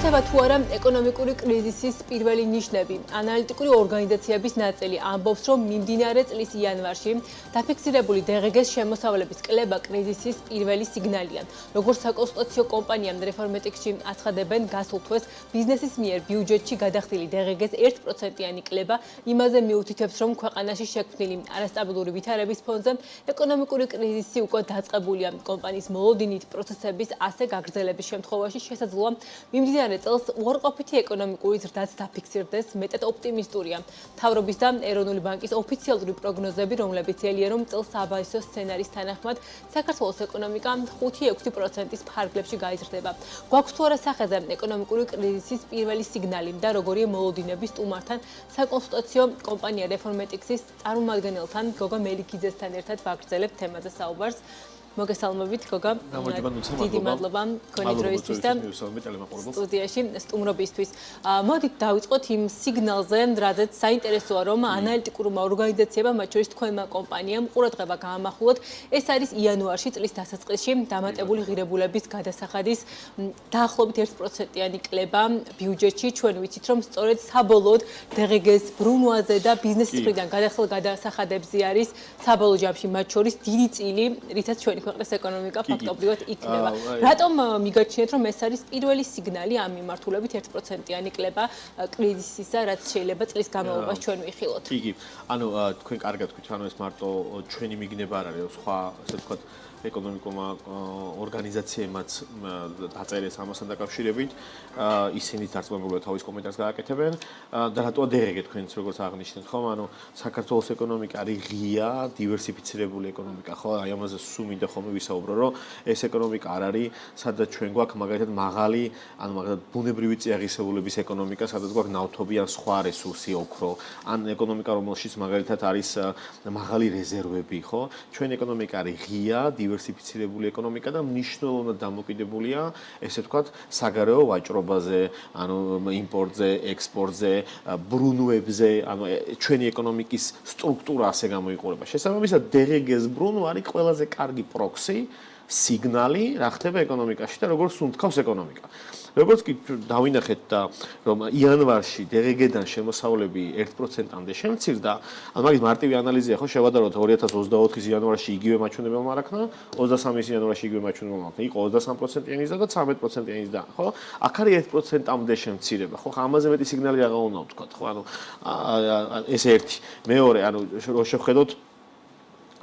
გვხვდება თუ არა ეკონომიკური კრიზისის პირველი ნიშნები. ანალიტიკური ორგანიზაციების ნაწილი ამბობს, რომ მიმდინარე წლის იანვარში დაფიქსირებული დღგ-ს შემოსავლების კლება კრიზისის პირველი სიგნალია. როგორც საკონსულტაციო კომპანიამ რეფორმეტიქსში აცხადებენ, გასულ თვეს ბიზნესის მიერ ბიუჯეტში გადახდილი დღგ-ს 1%-იანი კლება იმაზე მიუთითებს, რომ ქვეყანაში შექმნილი არასტაბილური ვითარების ფონზე ეკონომიკური კრიზისი უკვე დაწყებულია. კომპანიის მოლოდინით პროცესების ასე გაგრძელების შემთხვევაში შესაძლოა მიმდინარე წელს უარყოფითი ეკონომიკური ზრდაც დაფიქსირდეს, მეტად ოპტიმისტურია მთავრობის და ეროვნული ბანკის ოფიციალური პროგნოზები, რომლებიც ელია, რომ წელს საბაზისო სცენარის თანახმად საქართველოს ეკონომიკა 5-6%-ის ფარგლებში გაიზრდება. გვაქვს თუ არა სახეზე ეკონომიკური კრიზისის პირველი სიგნალი და როგორია მოლოდინების სტუმართან საკონსულტაციო კომპანია რეფორმეტიქსის წარმომადგენელთან გოგა მელიქიძესთან ერთად ვაგრძელებთ თემაზე საუბარს. მოგესალმებით გოგა. დიდი მადლობა თქვენი დროისთვის და სტუდიაში სტუმრობისთვის. მოდით დავიწყოთ იმ სიგნალზე, რადგან საინტერესოა, რომ ანალიტიკურმა ორგანიზაციებმა, მათ შორის თქვენმა კომპანიამ ყურადღება გაამახვილოთ. ეს არის იანვარში წლის დასაწყისში დამატებული ღირებულების გადასახადის დაახლოებით 1%-იანი კლება ბიუჯეტში. ჩვენ ვიცით, რომ სწორედ საბოლოოდ დღგ-ს ბრუნვაზე და ბიზნესის მხრიდან გადახდელ გადასახადებზე არის საბოლოო ჯამში მათ შორის დიდი წილი, რითაც ჩვენი ქვეყნის ეკონომიკა ფაქტობრივად იქნება. რატომ მიგაჩნიათ, რომ ეს არის პირველი სიგნალი ამ მიმართულებით 1%-იანი კლება კრიზისისა, რაც შეიძლება წლის განმავლობაში ჩვენ ვიხილოთ? იგი, ანუ თქვენ კარგად თქვით, ანუ ეს მარტო ჩვენი მიგნება არ არის, სხვა ასე ვთქვათ ეკონომიკურმა ორგანიზაციებმაც დაწერეს ამასთან დაკავშირებით, ისინი დარწმუნებულად თავის კომენტარს გააკეთებენ და რატოა დღგ თქვენც როგორც აღნიშნეთ, ხო, ანუ საქართველოს ეკონომიკა არის ღია, დივერსიფიცირებული ეკონომიკა, ხო, აი ამაზე სულ მინდა ხოლმე ვისაუბრო, რომ ეს ეკონომიკა არ არის, სადაც ჩვენ გვაქვს მაგალითად მაღალი, ანუ მაგალითად ბუნებრივი წიაღისეულების ეკონომიკა, სადაც გვაქვს ნავთობი ან სხვა რესურსი, ოქრო, ან ეკონომიკა, რომელშიც მაგალითად არის მაღალი რეზერვები, ხო? ჩვენ ეკონომიკა არის ღია, დივერსიფიცირებული ეკონომიკა და მნიშვნელოვნად დამოკიდებულია, ესე ვთქვათ, საგარეო ვაჭრობაზე, ანუ იმპორტზე, ექსპორტზე, ბრუნვებზე, ანუ ჩვენი ეკონომიკის სტრუქტურა ასე გამოიყურება. შესაბამისად, დღგ-ს ბრუნვა არის ყველაზე კარგი პროქსი, სიგნალი, რა ხდება ეკონომიკაში და როგორ სუნთქავს ეკონომიკა. როგორც კი დავინახეთ და რომ იანვარში დღგ-დან შემოსავლები 1%-მდე შემცირდა, ანუ მაგის მარტივი ანალიზია ხო შევადაროთ 2024-ის იანვარში იგივე მაჩვენებელმა არ აქნა, 23-ის იანვარში იგივე მაჩვენებელმა აქნა, იყო 23%-იანის და 13%-იანის და, ხო? აქ არის 1%-მდე შემცირება, ხო? ამაზე მეტი სიგნალი აღარ უნდა ვთქვათ, ხო? ანუ ეს ერთი. მეორე, ანუ რო შევხედოთ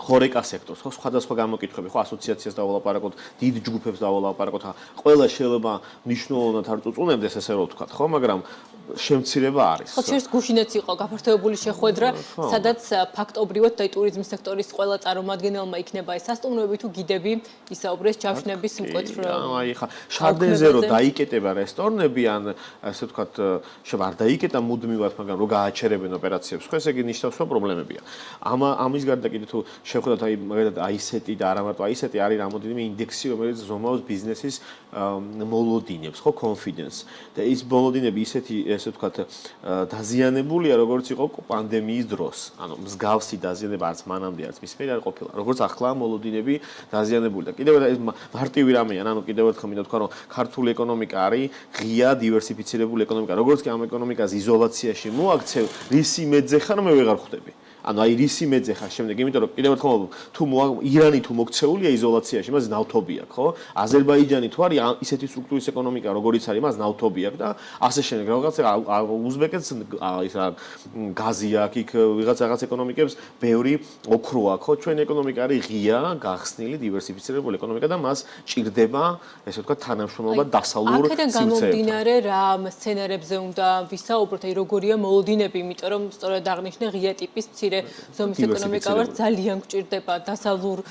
ხორეკა სექტორს, ხო, სხვადასხვა გამოკითხვები, ხო, ასოციაციას დავალაპარაკოთ, დიდ ჯგუფებს დავალაპარაკოთ, ყველა შეიძლება მნიშვნელოვნად არ წუწუნებდეს, ესე რომ ვთქვათ, ხო, მაგრამ შემცირება არის. ხო, შეიძლება გუშინაც იყო გაფართოებული შეხვედრა, სადაც ფაქტობრივად და ტურიზმის სექტორის ყველა წარმომადგენელმა იქნება ეს სასტუმროები თუ გიდები ისაუბრეს ჯავშნების მკვეთრ. აი ხა, შარდენზე რო დაიკეტება რესტორნები, ან ასე ვთქვათ, შეიძლება არ დაიკეტა მუდმივად, მაგრამ რო გააჩერებენ ოპერაციებს, ხო, ესე იგი ნიშნავს, რომ პრობლემებია. ამის გარდა კიდე თუ შევხედოთ აი მაგალითად აისეტი და არა მარტო აისეტი არის რამოდენიმე ინდექსი, რომელიც ზომავს ბიზნესის მოლოდინებს, ხო, confidence. და ის მოლოდინები ისეთი ესე ვთქვათ დაზიანებულია, როგორც იყო პანდემიის დროს. ანუ მსგავსი დაზიანება არც მანამდე არც მის მიერ არ ყოფილა. როგორც ახლა მოლოდინები დაზიანებული და კიდევ ეს მარტივი რამეა, ანუ კიდევ ერთხელ მინდა თქვა, რომ ქართული ეკონომიკა არის ღია, დივერსიფიცირებული ეკონომიკა. როგორც კი ამ ეკონომიკას იზოლაციაში მოაქცევ, რისი მეძე ხარ მე ვეღარ ხვდები. ანუ აი რისი მეძე ხარ შემდეგ, იმიტომ რომ კიდევ ერთხელ თუ ირანი თუ მოქცეულია იზოლაციაში, მას ნავთობი აქვს, ხო? აზერბაიჯანი თუ არის ისეთი სტრუქტურის ეკონომიკა, როგორიც არის, მას ნავთობი აქვს და ასე შემდეგ. რაღაცა უზბეკეთს ის გაზი აქვს, იქ რაღაც ეკონომიკებს ბევრი ოქრო აქვს, ხო? ჩვენი ეკონომიკა არის ღია, გახსნილი, დივერსიფიცირებული ეკონომიკა და მას ჭირდება, ესე ვთქვათ, თანამშრომლობა დასავლურ აქედან გამომდინარე რა სცენარებზე უნდა ვისაუბროთ, აი როგორია მოლოდინები, იმიტომ რომ სწორედ აღნიშნე ღია ტიპის ზომის ეკონომიკა ვარ ძალიან გვჭირდება დასავლურ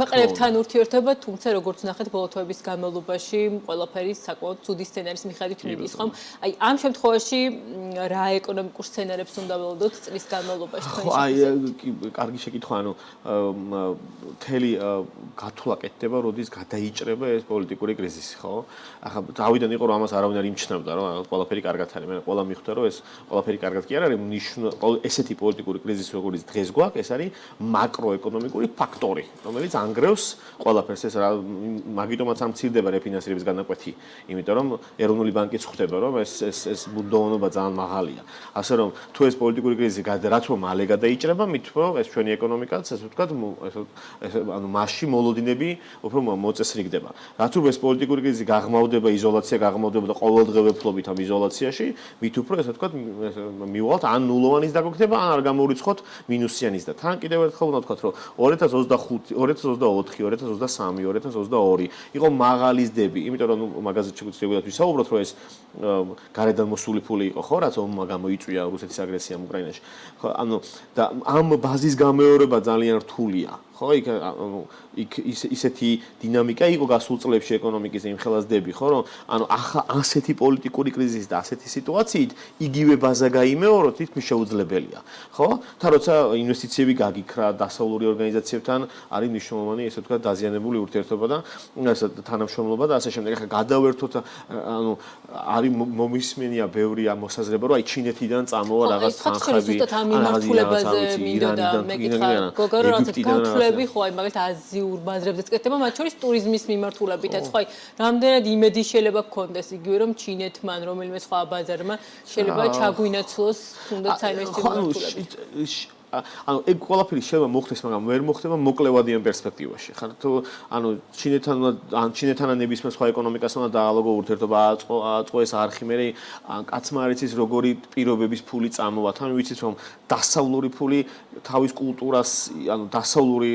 ქვეყნებთან ურთიერთობა, თუმცა როგორც ნახეთ ბოლო თვეების განმავლობაში ყველაფერი საკმაოდ ცუდი სცენარის მიხედვით მიდის, ხომ? აი ამ შემთხვევაში რა ეკონომიკურ სცენარებს უნდა ველოდოთ წლის განმავლობაში თქვენ ხო, აი კარგი შეკითხვა, ანუ მთელი გათვლა კეთდება, როდის გადაიჭრება ეს პოლიტიკური კრიზისი, ხო? ახლა დავიდან იყო რომ ამას არავინ არ იმჩნევდა, რომ ყველაფერი კარგად არის. მე ყველა მიხვდა რომ ეს ყველაფერი კარგად კი არ არის, ესეთი პოლიტიკური კრიზისი როგორც დღეს გვაქვს, ეს არის მაკროეკონომიკური ფაქტორი, რომელიც ანგრევს ყველაფერს. ეს მაგიტომაც ამ მცირდება რეფინანსირების განაკვეთი, იმიტომ რომ ეროვნული ბანკიც ხვდება, რომ ეს ბუნდოვანობა ძალიან მაღალია. ასე რომ თუ ეს პოლიტიკური კრიზისი რაც რომ მალე გადაიჭრება, მით უფრო ეს ჩვენი ეკონომიკაც, ასე ვთქვათ, ანუ მასში მოლოდინები უფრო მოწესრიგდება. რაც უფრო ეს პოლიტიკური კრიზისი გაღრმავდება, იზოლაცია გაღრმავდება და ყოველდღიურობით ამ იზოლაციაში, მით უფრო ესე ვთქვათ, მივალთ ან ნულოვანის დაგვექნება, ან არ გამოვრიცხოთ მინუსიანის და თან კიდევ ერთხელ უნდა ვთქვათ, რომ 2025, 2024, 2023, 2022 იყო მაღალი ზდები, იმიტომ რომ მაგაზე შეგვიძლია ვისაუბროთ, რომ ეს გარედან მოსული ფული იყო, ხო, რაც ომმა გამოიწვია რუსეთის აგრესიამ უკრაინაში. ხო, ანუ და ამ ბაზის გამეორება ძალიან რთულია. ხო, იქ ისეთი დინამიკა იყო გასულ წლებში ეკონომიკის იმ ხელაზდები, ხო, რომ ანუ ასეთი პოლიტიკური კრიზისი და ასეთი სიტუაციით იგივე ბაზა გაიმეოროთ თითქმის შეუძლებელია, ხო? თან როცა ინვესტიციები გაგიქრა დასავლური ორგანიზაციებთან, არის მნიშვნელოვანი, ესე ვთქვათ, დაზიანებული ურთიერთობა და თანამშრომლობა და ასე შემდეგ. ახლა გადავერთოთ, ანუ არის მომისმენია ბევრი მოსაზრება, რომ აი ჩინეთიდან წამოვა რაღაც თანხები, ხო, აი მაგალითად აზიურ ბაზრებზეც კეთდება, მათ შორის ტურიზმის მიმართულებითაც. ხო, აი რამდენად იმედი შეიძლება გქონდეს იგივე რომ ჩინეთმან რომელიმე სხვა ბაზარმა შეიძლება ჩაგვინაცვლოს თუნდაც საინვესტიციო მიმართულებით. ანუ ეგ ყველაფერი შეიძლება მოხდეს, მაგრამ ვერ მოხდება მოკლევადიან პერსპექტივაში. ხარ თუ ანუ ჩინეთთან ნებისმიერ სხვა ეკონომიკასთან დაალოგო ურთიერთობა აწყო ეს არხი, მე კაცმა არ იცის როგორი პირობების ფული წამოვა. თან ვიცით რომ დასავლური ფული თავის კულტურას, ანუ დასავლური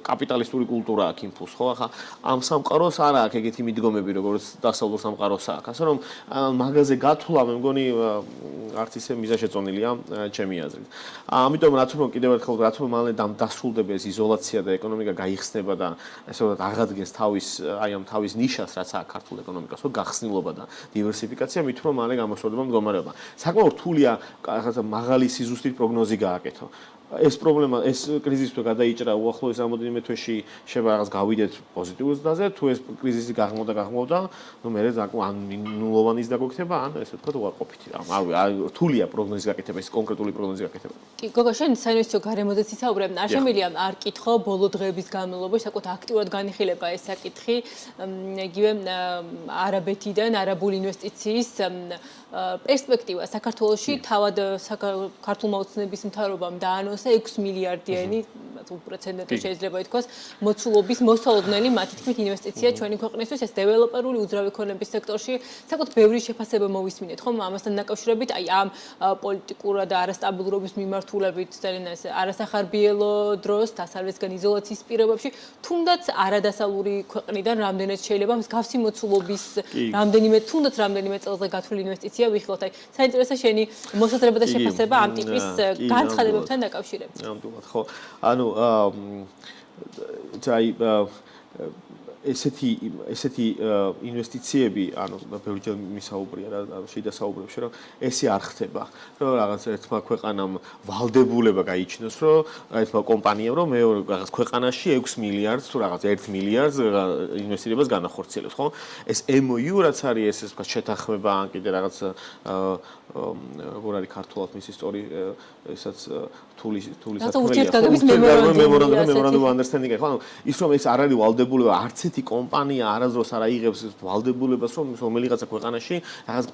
კაპიტალისტური კულტურა აქვს იმპულს, ხო? ახლა ამ სამყაროს არ აქვს ეგეთი მიდგომები, როგორც დასავლურ სამყაროს აქვს. ასე რომ მაგაზე გათვლა მე მგონი არც ისე მიზანშეწონილია ჩემი აზრით. ამიტომ რაც კიდევ ერთხელ რაც რომ მალე დასრულდება ეს იზოლაცია და ეკონომიკა გაიხსნება და ესე ვთქვათ აღადგენს თავის ნიშას, რაც აქვს ქართულ ეკონომიკას, ხო, გახსნილობა და დივერსიფიკაცია, მით უფრო მალე გამოსვლდება მდგომარეობა. საკმაოდ რთულია რაღაცა მაღალი სიზუსტით პროგნოზი გააკეთო. ეს პრობლემა, ეს კრიზისი თუ გადაიჭრა უახლოეს რამოდენიმე თვეში შეიძლება რაღაც გავიდეთ პოზიტიურ ზდაზე, თუ ეს კრიზისი გაღმავდა, ნუ მერე ან ნულოვანის დაგვექნება, ან ესე ვთქვათ უარყოფითი. რთულია პროგნოზის გაკეთება, ეს კონკრეტული პროგნოზის გაკეთება. კი, გოგო, შენ საინვესტიციო გარემოდეც ისაუბრებ, არ შემიძლია არ კითხო ბოლო დღეების განმავლობაში, საკუთ აქტიურად განიხილება ეს საკითხი, იგივე არაბეთიდან, არაბული ინვესტიციის პერსპექტივა საქართველოში თავად ქართულმა ოცნების მთავრობამ დაანონსა 6 მილიარდიანი უპრეცედენტო შეიძლება ითქვას მოცულობის მოსალოდნელი მათი თქმით ინვესტიცია ჩვენი ქვეყნისთვის ეს დეველოპერული უძრავი ქონების სექტორში საკუთ ბევრი შეფასება მოვისმინეთ ხომ ამასთან დაკავშირებით აი ამ პოლიტიკურად და არასტაბილურობის მიმართულებით ძალიან ეს არასახარბიელო დროს დასავლეთისგან იზოლაციის პირობებში თუნდაც არადასავლური ქვეყნიდან რამდენად შეიძლება მსგავსი მოცულობის თუნდაც რამდენიმე წელზე გათვლილი ინვესტიცია ვიხილოთ აი საინტერესო შენი მოსაზრება და შეფასება ამ ტიპის განცხადებებთან დაკავშირებით ნამდვილად ხო ანუ ესეთი ინვესტიციები, ანუ ბევრჯერ მისაუბრია რა, შედასაუბრებში, რომ ესე არ ხდება. რომ რაღაც ერთმა ქვეყანამ ვალდებულება გაიჩინოს, რომ ერთმა კომპანიამ რომ მეორე რაღაც ქვეყანაში 6 მილიარდს თუ რაღაც 1 მილიარდს ინვესტირებას განახორციელებს, ხო? ეს MOU რაც არის ეს ვთქვათ შეთანხმება, ან კიდე რაღაც როგორ არის ქართულად მის ისტორია, ესაც თულის memorandum of understanding, ხო? ანუ ის რომ ეს არ არის ვალდებულება, არც ერთი კომპანია არასდროს არ აიღებს ვალდებულებას, რომ რომელიღაცა ქვეყანაში რაღაც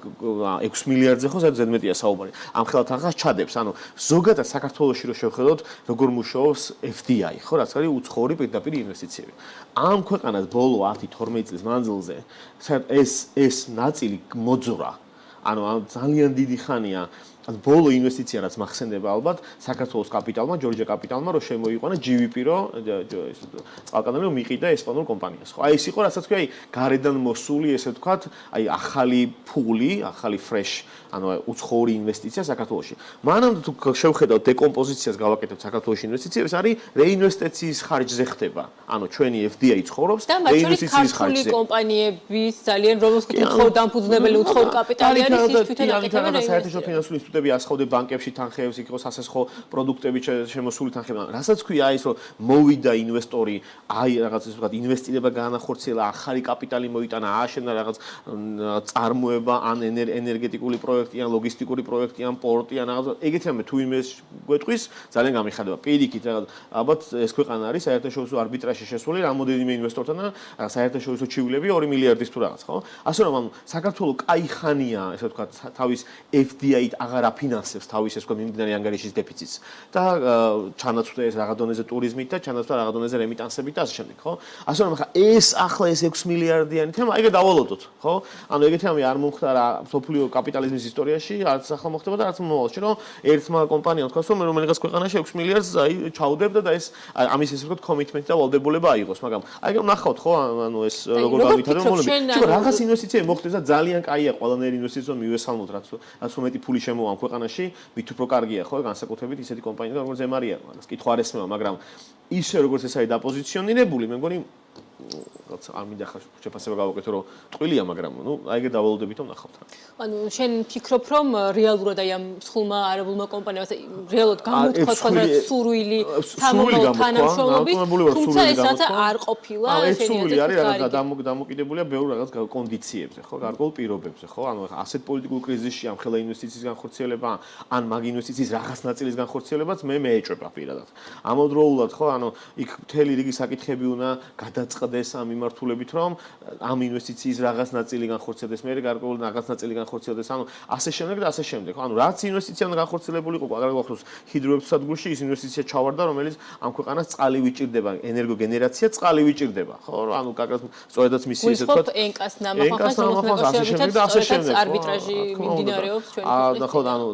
6 მილიარდზე ხო ზედმეტია საუბარი. ამ ხელათ რაღაც ჩადებს. ანუ ზოგადად საქართველოში რო შევხედოთ, როგორ მუშაობს FDI, ხო, რაც არის უცხოური პირდაპირ ინვესტიციები. ამ ქვეყანას ბოლო 10-12 წლის მანძილზე ეს ნაწილი მოძვრა. ანუ ძალიან დიდი ხანია ან ბოლო ინვესტიცია რაც მახსენდება ალბათ საქართველოს კაპიტალმა, ჯორჯია კაპიტალმა რომ შემოიყვანა GVP-ро წყალკანონი მიყიდა ესპანურ კომპანიას. ხო, აი ეს იყო რასაც ქვია, აი გარედან მოსული, ესე ვთქვათ, აი ახალი ფული, ახალი fresh, ანუ უცხოური ინვესტიცია საქართველოში. მანამდე თუ შევხედავთ დეკომპოზიციას გავაკეთებთ საქართველოში ინვესტიციებს, არის რეინვესტიციის ხარჯზე ხდება. ანუ ჩვენი FDI ცხოვრობს რეინვესტიციის ხარჯზე. კომპანიების ძალიან რომელს ვთქვით, უცხოურ დამფუძნებელი უცხოურ კაპიტალი არის ის თვითონ აკეთებენ საერთაშორისო ფინანსური ინსტიტუტები პროდუქტები ასხავდე ბანკებში თანხებს, იქ იყოს სასესხო პროდუქტები შემოსული თანხები. რასაც ქვია ის, რომ მოვიდა ინვესტორი, აი რაღაც ისე ვთქვათ, ინვესტირება გაანახორციელა, ახალი კაპიტალი მოიტანა, ააშენა რაღაც წარმოება ან ენერგეტიკული პროექტი, ან ლოგისტიკური პროექტი, ან პორტი, ან რაღაც ეგეთი ამბე თუ იმეს გვეტყვის, ძალიან გამიხარდება. პირიქით რაღაც ალბათ ეს ქვეყანა არის საერთაშორისო არბიტრაჟში შესული რამოდენიმე ინვესტორთან და საერთაშორისო ჩივლები 2 მილიარდის თუ რაღაც, ხო? ასე რომ ანუ საქართველოს კაი ხანია, ესე ვთქვათ, თავის FDI-ით აღარ აფინანსებს თავის ესე ვთქვათ მიმდინარე ანგარიშის დეფიციტს და ჩანაცვლა ეს რაღაც დონეზე ტურიზმით და ჩანაცვლა რაღაც დონეზე რემიტანსებით და ასე შემდეგ, ხო? ასე რომ ახლა ეს ახლა ეს 6 მილიარდიანი თემა, ეგრე დავალოდოთ, ხო? ანუ ეგეთი ამი არ მომხდარა სოფლიო კაპიტალიზმის ისტორიაში, არც ახლა მოხდება და არც მომავალში, რომ ერთმა კომპანიამ თქვას, რომ რომელიღაც ქვეყანაში 6 მილიარდს აი ჩაუდებდა და ეს ამის ესე ვთქვათ კომიტმენტი და ვალდებულება აიღოს, მაგრამ აი ნახავთ, ხო? ანუ ეს როგორ გავითარდება მომენტი. შეიძლება რაღაც ინვესტიცია მოხდეს და ძალიან კაია ყველანაირი ინვესტიცია მიუესალმოთ, რაც უმეტი ფული შემოვა ამ ქვეყანაში, მით უფრო კარგია, ხო? განსაკუთრებით ისეთი კომპანია, როგორც ემარია, მაგას კითხვა არ ესმევა, მაგრამ ისე როგორც ეს არის დაპოზიციონირებული, მე მგონი რაც არ მინდა ხარ შეფასება გავაკეთო, რომ ტყილია, მაგრამ ნუ აი ეგ დავალოდებით რომ ნახავთ რა. ანუ შენ ფიქრობ, რომ რეალურად აი ამ სხულმა არაბულმა კომპანიამ რეალურად გამოთქვა თქვა სურვილი სამომავლო თანამშრომლობის, თუმცა ეს რაც არ ყოფილა, შენია არის რაღაც დამოკიდებულია ბევრ რაღაც კონდიციებზე, ხო, გარკვეულ პირობებზე, ხო? ანუ ასეთ პოლიტიკურ კრიზისში ამ ხელა ინვესტიციის განხორციელება, ან მაგ ინვესტიციის რაღაც ნაწილის განხორციელებაც მე მეეჭვება პირადად. ამავდროულად, ხო, ანუ იქ მთელი რიგი საკითხები უნდა გადაწყდეს ამ მიმართულებით, რომ ამ ინვესტიციის რაღაც ნაწილი განხორციელდეს, მე გარკვეული რაღაც ნაწილი განხორციელდეს, ანუ ასე შემდეგ და ასე შემდეგ. ანუ რაც ინვესტიცია უნდა განხორციელებული იყო, აგრეთვე გახსოვს ჰიდროელექტროსადგურში ის ინვესტიცია ჩავარდა, რომელიც ამ ქვეყანას წყალი ვიჭირდება, ენერგოგენერაცია წყალი ვიჭირდება, ხო? ანუ კარგად სწორედაც მისი ესე ვთქვათ, ენკას ნამახახას და ასე შემდეგ. არბიტრაჟი მიმდინარეობს ჩვენი ქვეყნის. ხო, ანუ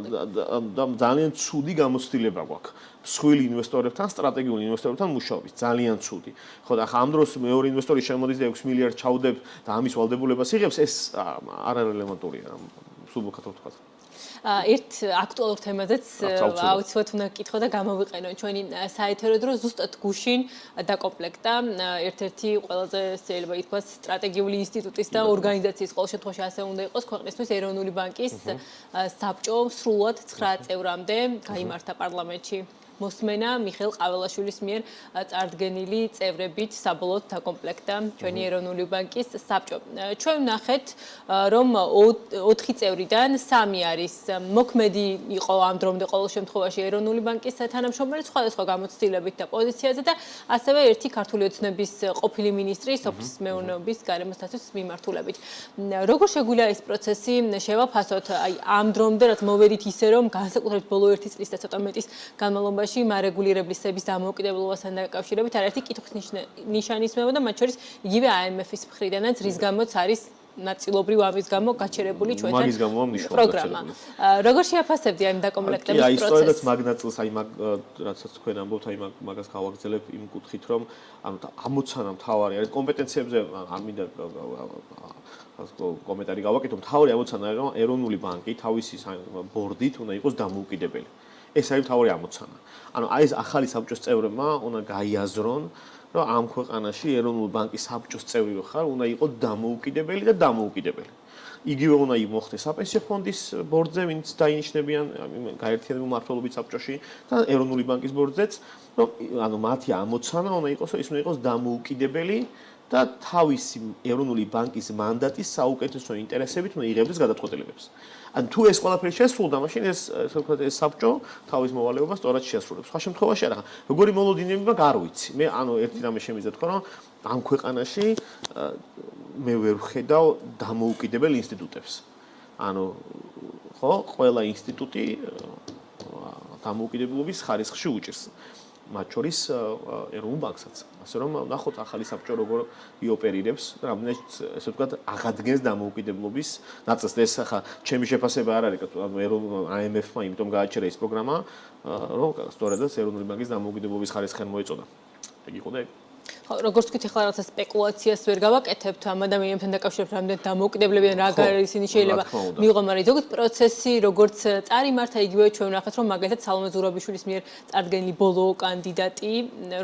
ძალიან ცუდი გამოცდილება გვაქვს. მსხვილი ინვესტორებთან, სტრატეგიული ინვესტორებთან მუშაობის, ძალიან ცუდი. ხო და ახლა ამ დროს მეორე ინვესტორი შემოდის და 6 მილიარდ ჩაუდებ და ამის ვალდებულებას იღებს, ეს არ რელევანტურია, სულ მოხატავ თქვა. ერთ აქტუალურ თემაზეც აუცილებლად უნდა გკითხო და გამოვიყენო ჩვენი საეთერო დრო ზუსტად გუშინ დაკომპლექტა ერთ-ერთი ყველაზე შეიძლება ითქვას სტრატეგიული ინსტიტუტის და ორგანიზაციის ყოველ შემთხვევაში ასე უნდა იყოს ქვეყნისთვის ეროვნული ბანკის საბჭო სრულად 9 წევრამდე გაიმართა პარლამენტში. მოსმენა მიხეილ ყაველაშვილის მიერ წარდგენილი წევრებით საბოლოოდ დაკომპლექტა ჩვენი ეროვნული ბანკის საბჭო. ჩვენ ვნახეთ, რომ 4 წევრიდან 3 არის მოქმედი იყო ამ დრომდე ყოველ შემთხვევაში ეროვნული ბანკის თანამშრომელი სხვადასხვა გამოცდილებით და პოზიციაზე და ასევე ერთი ქართული ოცნების ყოფილი მინისტრი სოფლის მეურნეობის გარემოსდაცვის მიმართულებით. როგორ შეგვიძლია ეს პროცესი შევაფასოთ? აი ამ დრომდე რაც მოვედით ისე რომ განსაკუთრებით ბოლო 1 წლის და ცოტა მეტის განმავლობაში მარეგულირებლისების დამოუკიდებლობასთან დაკავშირებით არაერთი კითხვის ნიშანი ისმებოდა, მათ შორის იგივე IMF-ის მხრიდანაც, რის გამოც არის ნაწილობრივ ამის გამო გაჩერებული ჩვენთან პროგრამა. როგორ შეაფასებდი ამ დაკომპლექტების პროცესს? აი, სწორედაც მაგ ნაწილს, აი მაგ რასაც თქვენ ამბობთ, აი მაგას გავაგრძელებ იმ კუთხით, რომ ანუ ამოცანა მთავარი არის კომპეტენციებზე, არ მინდა კომენტარი გავაკეთო, მთავარი ამოცანა არის, რომ ეროვნული ბანკი თავისი ბორდით უნდა იყოს დამოუკიდებელი. ეს არის მთავარი ამოცანა. ანუ აი ეს ახალი საბჭოს წევრებმა უნდა გაიაზრონ, რომ ამ ქვეყანაში ეროვნული ბანკის საბჭოს წევრი რო ხარ, უნდა იყოს დამოუკიდებელი და დამოუკიდებელი. იგივე უნდა მოხდეს საპენსიო ფონდის ბორდზე, ვინც დაინიშნებიან გაერთიანებულ მმართველობის საბჭოში და ეროვნული ბანკის ბორდზეც, რომ ანუ მათი ამოცანა უნდა იყოს, რომ ის უნდა იყოს დამოუკიდებელი და თავისი ეროვნული ბანკის მანდატის საუკეთესო ინტერესებით უნდა იღებდეს გადაწყვეტილებებს. ან თუ ეს ყველაფერი შესრულდა, მაშინ ეს საბჭო თავის მოვალეობას სწორად შეასრულებს. სხვა შემთხვევაში არა. როგორი მოლოდინებება არ ვიცი. მე ანუ ერთი რამე შემიძლია თქვა, რომ ამ ქვეყანაში მე ვერ ვხედავ დამოუკიდებელ ინსტიტუტებს. ანუ ხო, ყველა ინსტიტუტი დამოუკიდებლობის ხარისხში უჭირს. მათ შორის ეროვნულ ბანკსაც. ასე რომ ნახოთ ახალი საბჭო როგორ იოპერირებს, რამდენიც ესე ვთქვათ აღადგენს დამოუკიდებლობის ნაწილს. ეს ახლა ჩემი შეფასება არ არის, ანუ IMF-მა იმიტომ გააჩერა ეს პროგრამა, რომ სწორედაც ეროვნული ბანკის დამოუკიდებლობის ხარისხი მოეწოდა. ეგ იყო და როგორც თქვით, ახლა რაღაცა სპეკულაციას ვერ გავაკეთებთ ამ ადამიანებთან დაკავშირებით, რამდენად დამოუკიდებლებიან რა ისინი შეიძლება მიიღონ, მაგრამ ზოგადად პროცესი როგორც წარიმართა, იგივე ჩვენ ვნახეთ, რომ მაგალითად სალომე ზურაბიშვილის მიერ წარდგენილი ბოლო კანდიდატი,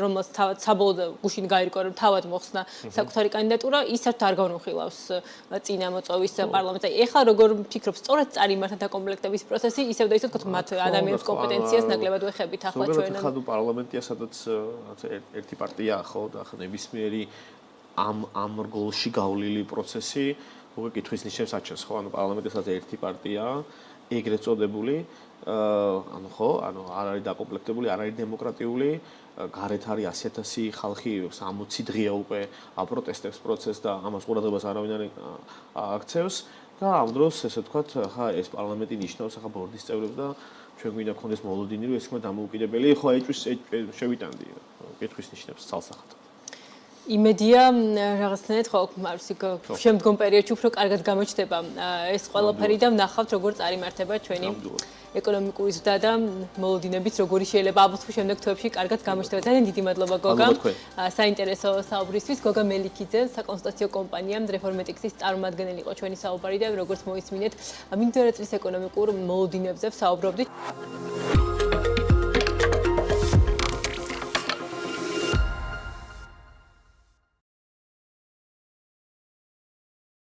რომელსაც თავად საბოლოო გუშინ გაირკვა, რომ თავად მოხსნა საკუთარი კანდიდატურა, ის საერთოდ არ განუხილავს წინამოწვევის პარლამენტს. ეხლა როგორ ფიქრობ, სწორად წარიმართა დაკომპლექტების პროცესი, ისევ და ისევ თქო მათ ადამიანის კომპეტენციას ნაკლებად ვეხებით ახლა ჩვენ. ზოგადად ხა თუ პარლამენტია, სადაც ერთი პარტიაა, ხო, და ახლა ნებისმიერი ამ რგოლში გავლილი პროცესი უკვე კითხვის ნიშნებს აჩენს, ხო? ანუ პარლამენტისაც ერთი პარტიაა, ეგრეთ წოდებული, ანუ ხო, ანუ არ არის დაკომპლექტებული, არ არის დემოკრატიული, გარეთ არის 100,000 ხალხი 60 დღეა უკვე აპროტესტებს პროცესს და ამას ყურადღებას არავინ არ აქცევს და ამ დროს ესე ვთქვათ, ხა ეს პარლამენტი ნიშნავს ახლა ბორდის წევრებს და ჩვენ გვინდა გქონდეს მოლოდინი, რომ ეს ხმა დამოუკიდებელი, ხო ეჭვის შევიტანდი კითხვის ნიშნებს ცალსახად. იმედია რაღაცნაირად ხო შემდგომ პერიოდში უფრო კარგად გამოჩნდება ეს ყველაფერი და ვნახავთ როგორ წარიმართება ჩვენი ეკონომიკური ზრდა და მოლოდინებიც როგორი შეიძლება ალბათ შემდეგ თვეებში კარგად გამოჩნდება. ძალიან დიდი მადლობა გოგა. საინტერესო საუბრისთვის. გოგა მელიქიძე, საკონსულტაციო კომპანია რეფორმეტიქსის წარმომადგენელი იყო ჩვენი საუბარი და როგორც მოისმინეთ, მიმდინარე წლის ეკონომიკურ მოლოდინებზე ვსაუბრობდით.